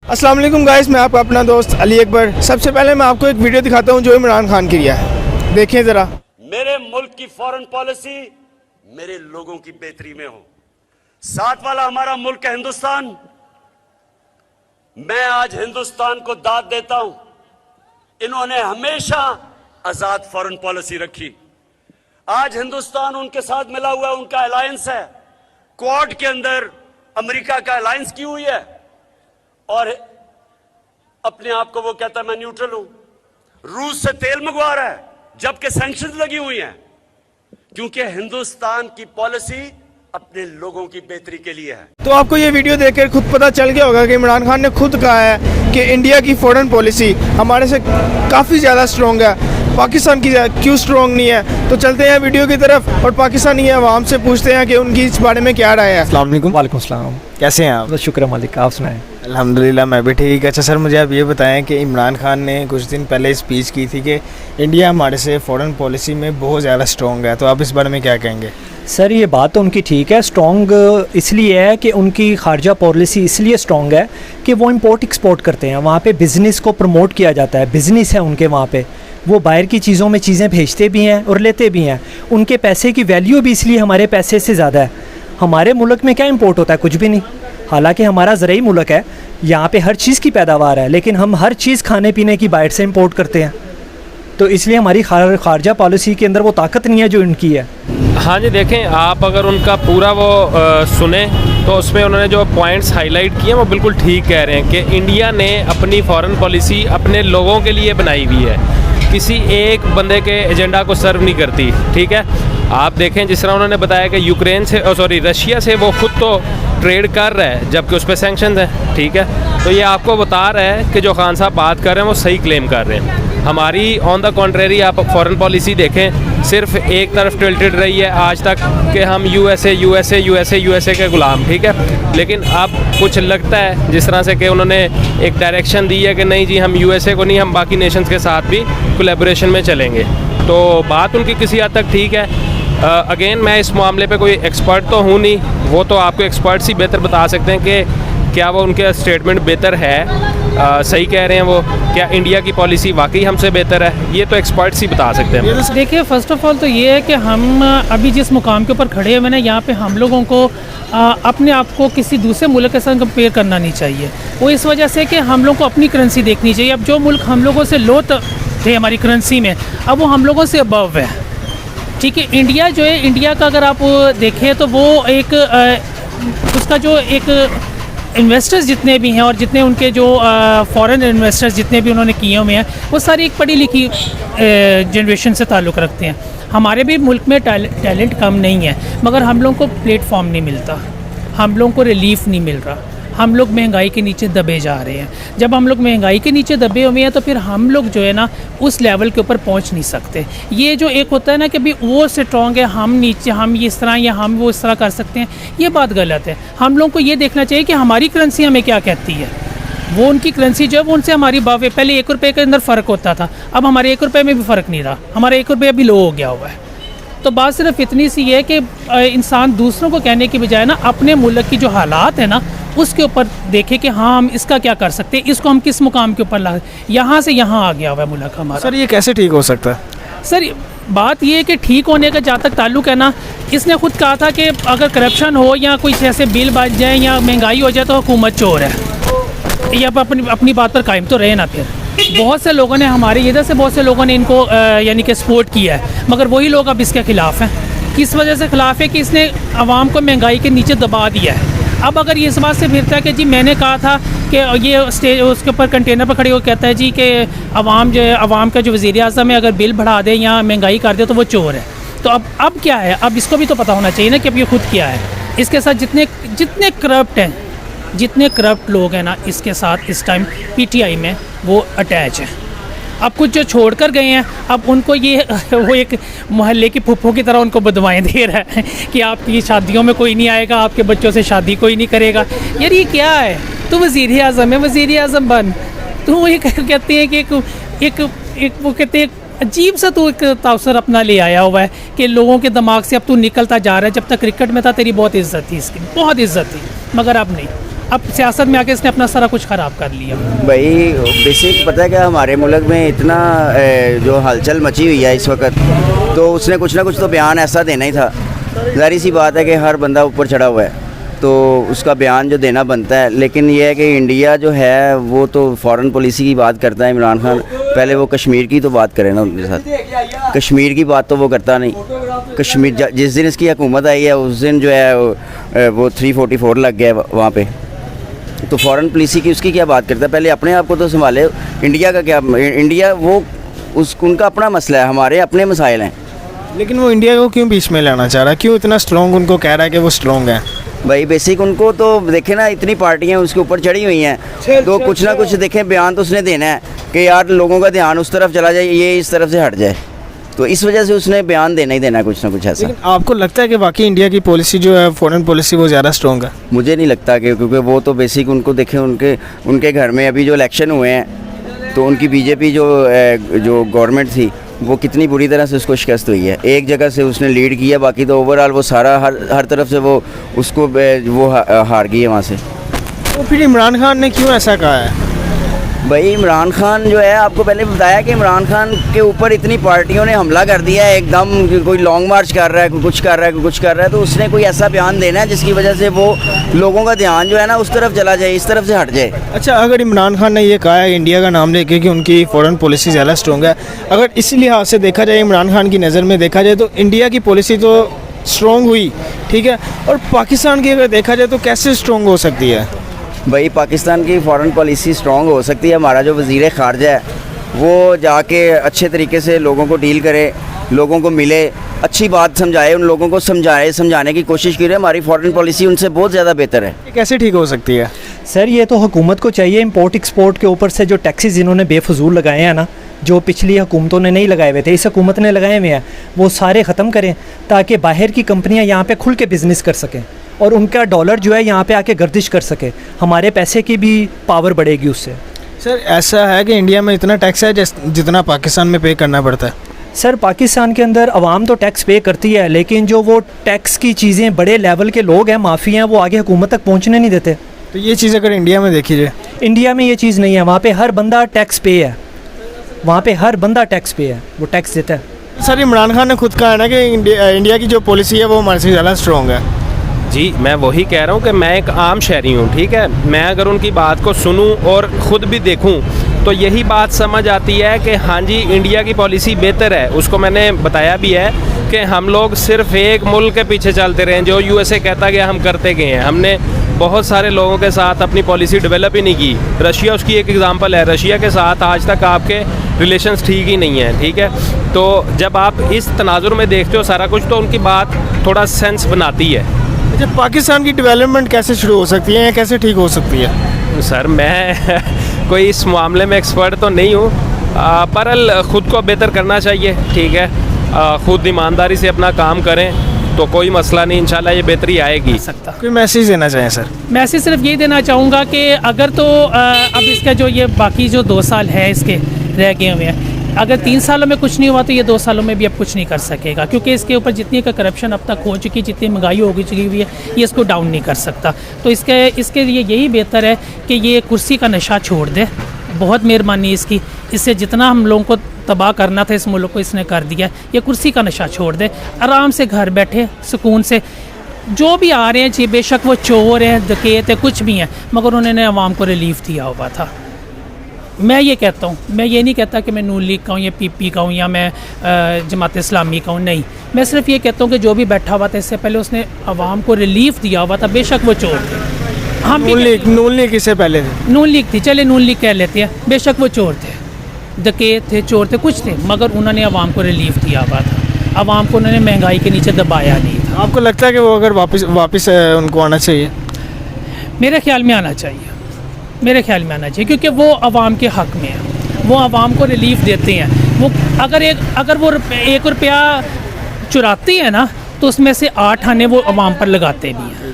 अस्सलाम वालेकुम गाइस, मैं आपका अपना दोस्त अली अकबर। सबसे पहले मैं आपको एक वीडियो दिखाता हूं जो इमरान खान की है। देखिए ज़रा। मेरे मुल्क की फॉरेन पॉलिसी मेरे लोगों की बेहतरी में हो। साथ वाला हमारा मुल्क है हिंदुस्तान। मैं आज हिंदुस्तान को दाद देता हूं। इन्होंने हमेशा आजाद फॉरेन पॉलिसी रखी। आज हिंदुस्तान उनके साथ मिला हुआ है, उनका अलायंस है। क्वाड के अंदर अमेरिका का अलायंस की हुई है और अपने आप को वो कहता है मैं न्यूट्रल हूं। रूस से तेल मंगवा रहा है जबकि सैंक्शंस लगी हुई हैं, क्योंकि हिंदुस्तान की पॉलिसी अपने लोगों की बेहतरी के लिए है। तो आपको ये वीडियो देखकर खुद पता चल गया होगा कि इमरान खान ने खुद कहा है कि इंडिया की फॉरेन पॉलिसी हमारे से काफ़ी ज़्यादा स्ट्रॉन्ग है, पाकिस्तान की क्यों स्ट्रॉन्ग नहीं है। तो चलते हैं वीडियो की तरफ और पाकिस्तानी अवाम से पूछते हैं कि उनकी इस बारे में क्या राय है। अस्सलाम वालेकुम। वालेकुम सलाम। कैसे हैं आप? बस शुक्र मालिक, आप सुनाएं। अल्हम्दुलिल्लाह मैं भी ठीक। अच्छा सर, मुझे आप ये बताएं कि इमरान खान ने कुछ दिन पहले स्पीच की थी कि इंडिया हमारे से फ़ॉरेन पॉलिसी में बहुत ज़्यादा स्ट्रॉन्ग है, तो आप इस बारे में क्या कहेंगे? सर ये बात तो उनकी ठीक है, स्ट्रॉन्ग इसलिए है कि उनकी खारजा पॉलिसी इसलिए स्ट्रॉन्ग है कि वो इंपोर्ट एक्सपोर्ट करते हैं। वहाँ पे बिज़नेस को प्रमोट किया जाता है, बिज़नेस है उनके वहाँ पे। वो बाहर की चीज़ों में चीज़ें भेजते भी हैं और लेते भी हैं। उनके पैसे की वैल्यू भी इसलिए हमारे पैसे से ज़्यादा है। हमारे मुल्क में क्या इंपोर्ट होता है? कुछ भी नहीं। हालांकि हमारा ज़रूरी मुल्क है, यहाँ पे हर चीज़ की पैदावार है, लेकिन हम हर चीज़ खाने पीने की बाहर से इंपोर्ट करते हैं। तो इसलिए हमारी खारजा पॉलिसी के अंदर वो ताकत नहीं है जो इनकी है। हाँ जी, देखें आप अगर उनका पूरा वो सुने तो उसमें उन्होंने जो पॉइंट्स हाईलाइट किए वो बिल्कुल ठीक कह रहे हैं कि इंडिया ने अपनी फॉरेन पॉलिसी अपने लोगों के लिए बनाई हुई है, किसी एक बंदे के एजेंडा को सर्व नहीं करती। ठीक है, आप देखें जिस तरह उन्होंने बताया कि यूक्रेन से रशिया से वो खुद तो ट्रेड कर रहा है जबकि उस पर सैंक्शन है। ठीक है, तो ये आपको बता रहा है कि जो खान साहब बात कर रहे हैं वो सही क्लेम कर रहे हैं। हमारी ऑन द कॉन्ट्रेरी आप फॉरेन पॉलिसी देखें, सिर्फ एक तरफ टिल्टेड रही है आज तक कि हम यूएसए के गुलाम। ठीक है, लेकिन अब कुछ लगता है जिस तरह से कि उन्होंने एक डायरेक्शन दी है कि नहीं जी हम यूएसए को नहीं, हम बाकी नेशंस के साथ भी कोलैबोरेशन में चलेंगे। तो बात उनकी किसी हद तक ठीक है। अगेन मैं इस मामले पे कोई एक्सपर्ट तो हूँ नहीं, वो तो आपको एक्सपर्ट्स ही बेहतर बता सकते हैं कि क्या वो उनके स्टेटमेंट बेहतर है, सही कह रहे हैं वो, क्या इंडिया की पॉलिसी वाकई हमसे बेहतर है, ये तो एक्सपर्ट्स ही बता सकते हैं। देखिए फर्स्ट ऑफ ऑल तो ये है कि हम अभी जिस मुकाम के ऊपर खड़े हुए हैं यहाँ पे हम लोगों को अपने आप को किसी दूसरे मुल्क के साथ कंपेयर करना नहीं चाहिए। वो इस वजह से कि हम लोग को अपनी करेंसी देखनी चाहिए। अब जो मुल्क हम लोगों से लो थे हमारी करेंसी में, अब वो हम लोगों से अबव है। ठीक है, इंडिया जो है, इंडिया का अगर आप देखें तो वो एक उसका जो एक इन्वेस्टर्स जितने भी हैं और जितने उनके जो फॉरेन इन्वेस्टर्स जितने भी उन्होंने किए हुए हैं वो सारी एक पढ़ी लिखी जनरेशन से ताल्लुक़ रखते हैं। हमारे भी मुल्क में टैलेंट कम नहीं है, मगर हम लोगों को प्लेटफॉर्म नहीं मिलता, हम लोगों को रिलीफ नहीं मिल रहा। हम लोग महंगाई के नीचे दबे जा रहे हैं। जब हम लोग महंगाई के नीचे दबे हुए हैं तो फिर हम लोग जो है ना उस लेवल के ऊपर पहुंच नहीं सकते। ये जो एक होता है ना कि भाई वो स्ट्रॉन्ग है, हम नीचे, हम इस तरह या हम वो इस तरह कर सकते हैं, ये बात गलत है। हम लोग को ये देखना चाहिए कि हमारी करेंसी हमें क्या कहती है। वो उनकी करेंसी जो है वो उनसे हमारी बावे, पहले 1 रुपये के अंदर फ़र्क होता था, अब हमारे 1 रुपये में भी फ़र्क नहीं रहा, हमारा 1 रुपया भी लो हो गया हुआ है। तो बात सिर्फ इतनी सी है कि इंसान दूसरों को कहने की बजाय ना अपने मुल्क की जो हालात है ना उसके ऊपर देखे कि हाँ हम इसका क्या कर सकते हैं, इसको हम किस मुकाम के ऊपर ला, यहाँ से यहाँ आ गया हुआ है मुल्क हमारा। सर ये कैसे ठीक हो सकता है? सर बात ये है कि ठीक होने का जहाँ तक ताल्लुक है ना, इसने खुद कहा था कि अगर करप्शन हो या कोई ऐसे बिल बच जाए या महंगाई हो जाए तो हुकूमत चोर है। ये अब अपनी बात पर कायम तो रहे ना। फिर बहुत से लोगों ने, हमारे इधर से बहुत से लोगों ने इनको यानी कि सपोर्ट किया है, मगर वही लोग अब इसके ख़िलाफ़ हैं। किस वजह से ख़िलाफ़ है कि इसने आवाम को महंगाई के नीचे दबा दिया है। अब अगर ये इस बात से फिरता है कि जी मैंने कहा था कि ये स्टेज उसके ऊपर कंटेनर पर खड़े हो कहता है जी कि आवाम जो है, आवाम का जो वज़ीर आज़म है अगर बिल बढ़ा दे या महंगाई कर दे तो वो चोर है। तो अब क्या है? अब इसको भी तो पता होना चाहिए ना कि अब ये खुद क्या है। इसके साथ जितने करप्ट हैं, जितने करप्ट लोग हैं ना, इसके साथ इस टाइम पीटीआई में वो अटैच है। अब कुछ जो छोड़ कर गए हैं, अब उनको ये वो एक मोहल्ले की फुफ्फो की तरह उनको बदवाएं दे रहा है कि आपकी शादियों में कोई नहीं आएगा, आपके बच्चों से शादी कोई नहीं करेगा। यार ये क्या है? तू वज़ीर आज़म है, वज़ीर आज़म बन। तो ये कहते हैं कि एक वो कहते हैं अजीब सा तू एक तासर अपना ले आया हुआ है कि लोगों के दिमाग से अब तू निकलता जा रहा है। जब तक क्रिकेट में था तेरी बहुत इज़्ज़त थी, इसकी बहुत इज़्ज़त थी, मगर अब नहीं। अब सियासत में आके इसने अपना सारा कुछ ख़राब कर लिया। भाई बेसिक पता है क्या, हमारे मुल्क में इतना जो हलचल मची हुई है इस वक्त, तो उसने कुछ ना कुछ तो बयान ऐसा देना ही था। ज़ाहिर सी बात है कि हर बंदा ऊपर चढ़ा हुआ है तो उसका बयान जो देना बनता है, लेकिन ये है कि इंडिया जो है वो तो फॉरेन पॉलिसी की बात करता है इमरान खान, पहले वो कश्मीर की तो बात करें ना उनके साथ। कश्मीर की बात तो वो करता नहीं। कश्मीर जिस दिन इसकी हुकूमत आई है उस दिन जो है वो 344 लग गया वहाँ पे, तो फॉरेन पॉलिसी की उसकी क्या बात करता है। पहले अपने आप को तो संभाले। इंडिया का क्या, इंडिया वो उनका अपना मसला है, हमारे अपने मसाइल हैं। लेकिन वो इंडिया को क्यों बीच में लाना चाह रहा है, क्यों इतना स्ट्रॉन्ग उनको कह रहा है कि वो स्ट्रॉन्ग है? भाई बेसिक उनको तो देखे ना, इतनी पार्टियां उसके ऊपर चढ़ी हुई हैं, तो कुछ ना कुछ देखें बयान तो उसने देना है कि यार लोगों का ध्यान उस तरफ चला जाए, ये इस तरफ से हट जाए, तो इस वजह से उसने बयान देना ही देना है कुछ ना कुछ ऐसा। लेकिन आपको लगता है कि वाकई इंडिया की पॉलिसी जो है फॉरेन पॉलिसी वो ज़्यादा स्ट्रॉन्ग है? मुझे नहीं लगता कि, क्योंकि वो तो बेसिक उनको देखें उनके घर में अभी जो इलेक्शन हुए हैं तो उनकी बीजेपी जो गवर्नमेंट थी वो कितनी बुरी तरह से उसको शिकस्त हुई है। एक जगह से उसने लीड किया, बाकी तो ओवरऑल वो सारा हर तरफ से वो उसको वो हार गई है वहाँ से। तो फिर इमरान खान ने क्यों ऐसा कहा है? भाई इमरान खान जो है, आपको पहले बताया कि इमरान खान के ऊपर इतनी पार्टियों ने हमला कर दिया है एकदम, कोई लॉन्ग मार्च कर रहा है, कोई कुछ कर रहा है, कोई कुछ कर रहा है, तो उसने कोई ऐसा बयान देना है जिसकी वजह से वो लोगों का ध्यान जो है ना उस तरफ चला जाए, इस तरफ से हट जाए। अच्छा, अगर इमरान खान ने ये कहा है इंडिया का नाम लेके कि उनकी फॉरेन पॉलिसी ज़्यादा स्ट्रॉन्ग है, अगर इसी लिहाज से देखा जाए, इमरान खान की नज़र में देखा जाए तो इंडिया की पॉलिसी तो स्ट्रॉन्ग हुई, ठीक है, और पाकिस्तान की अगर देखा जाए तो कैसे स्ट्रॉन्ग हो सकती है? भाई पाकिस्तान की फॉरेन पॉलिसी स्ट्रॉन्ग हो सकती है, हमारा जो वज़ीर ख़ारजा है वो जाके अच्छे तरीके से लोगों को डील करे, लोगों को मिले, अच्छी बात समझाए, उन लोगों को समझाने की कोशिश करे। हमारी फॉरेन पॉलिसी उनसे बहुत ज़्यादा बेहतर है। ये कैसे ठीक हो सकती है? सर ये तो हुकूमत को चाहिए, इंपोर्ट एक्सपोर्ट के ऊपर से जो टैक्सेस इन्होंने बेफजूल लगाए हैं ना, जो पिछली हुकूमतों ने नहीं लगाए हुए थे, इस हुकूमत ने लगाए हुए हैं, वो सारे ख़त्म करें ताकि बाहर की कंपनियां यहाँ पे खुल के बिज़नेस कर सकें और उनका डॉलर जो है यहाँ पे आके गर्दिश कर सके, हमारे पैसे की भी पावर बढ़ेगी उससे। सर ऐसा है कि इंडिया में इतना टैक्स है जितना पाकिस्तान में पे करना पड़ता है? सर पाकिस्तान के अंदर आवाम तो टैक्स पे करती है, लेकिन जो वो टैक्स की चीज़ें बड़े लेवल के लोग हैं, माफिया हैं, वो आगे हुकूमत तक पहुँचने नहीं देते। तो ये चीज़ अगर इंडिया में देखी जाए, इंडिया में ये चीज़ नहीं है, वहाँ पे हर बंदा टैक्स पे है, वहाँ पे हर बंदा टैक्स पे है, वो टैक्स देता है। सर इमरान खान ने खुद कहा है ना कि इंडिया की जो पॉलिसी है वो हमारे से ज़्यादा स्ट्रॉन्ग है। जी मैं वही कह रहा हूँ कि मैं एक आम शहरी हूँ, ठीक है, मैं अगर उनकी बात को सुनूँ और ख़ुद भी देखूँ तो यही बात समझ आती है कि हाँ जी इंडिया की पॉलिसी बेहतर है। उसको मैंने बताया भी है कि हम लोग सिर्फ एक मुल्क के पीछे चलते रहे, जो यूएसए कहता गया हम करते गए हैं। हमने बहुत सारे लोगों के साथ अपनी पॉलिसी डेवलप ही नहीं की। रशिया उसकी एक एग्ज़ाम्पल है, रशिया के साथ आज तक आपके रिलेशंस ठीक ही नहीं है, ठीक है। तो जब आप इस तनाजुर में देखते हो सारा कुछ तो उनकी बात थोड़ा सेंस बनाती है। अच्छा, पाकिस्तान की डेवलपमेंट कैसे शुरू हो सकती है या कैसे ठीक हो सकती है? सर मैं कोई इस मामले में एक्सपर्ट तो नहीं हूँ, पर ख़ुद को बेहतर करना चाहिए, ठीक है, ख़ुद ईमानदारी से अपना काम करें तो कोई मसला नहीं, इंशाल्लाह ये बेहतरी आएगी। सकता कोई मैसेज देना चाहें सर? मैसेज सिर्फ यही देना चाहूँगा कि अगर तो अब इसका जो ये बाकी जो 2 साल है इसके रह गए हुए हैं, अगर 3 सालों में कुछ नहीं हुआ तो ये 2 सालों में भी अब कुछ नहीं कर सकेगा, क्योंकि इसके ऊपर जितनी का करप्शन अब तक हो चुकी, जितनी महंगाई हो चुकी हुई है, ये इसको डाउन नहीं कर सकता। तो इसके लिए यही बेहतर है कि ये कुर्सी का नशा छोड़ दे। बहुत मेहरबानी इसकी, इससे जितना हम लोगों को तबाह करना था इस मुल्क को इसने कर दिया। ये कुर्सी का नशा छोड़ दे, आराम से घर बैठे सुकून से, जो भी आ रहे हैं जी, बेशक वो चोर हैं, डकैत है, कुछ भी हैं, मगर उन्होंने आवाम को रिलीफ दिया हुआ था। मैं ये कहता हूँ, मैं ये नहीं कहता कि मैं नून लीग का हूँ या पीपी का हूँ या मैं जमात इस्लामी का हूँ, नहीं, मैं सिर्फ ये कहता हूँ कि जो भी बैठा हुआ था इससे पहले उसने आवाम को रिलीफ दिया हुआ था, बेशक वो चोर थे। हम नून लीग इससे पहले थे, नून लीग थी, चले नून लीग कह लेते हैं, बेशक वो चोर थे, डकैत थे, चोर थे, कुछ थे, मगर उन्होंने आवाम को रिलीफ दिया हुआ था। आवाम को उन्होंने महंगाई के नीचे दबाया नहीं था। आपको लगता है कि वो अगर वापस उनको आना चाहिए? मेरे ख्याल में आना चाहिए, मेरे ख्याल में आना चाहिए, क्योंकि वो आवाम के हक़ में है, वो आवाम को रिलीफ देते हैं। वो अगर वो 1 रुपया चुराते हैं ना तो उसमें से 8 आने वो आवाम पर लगाते भी हैं।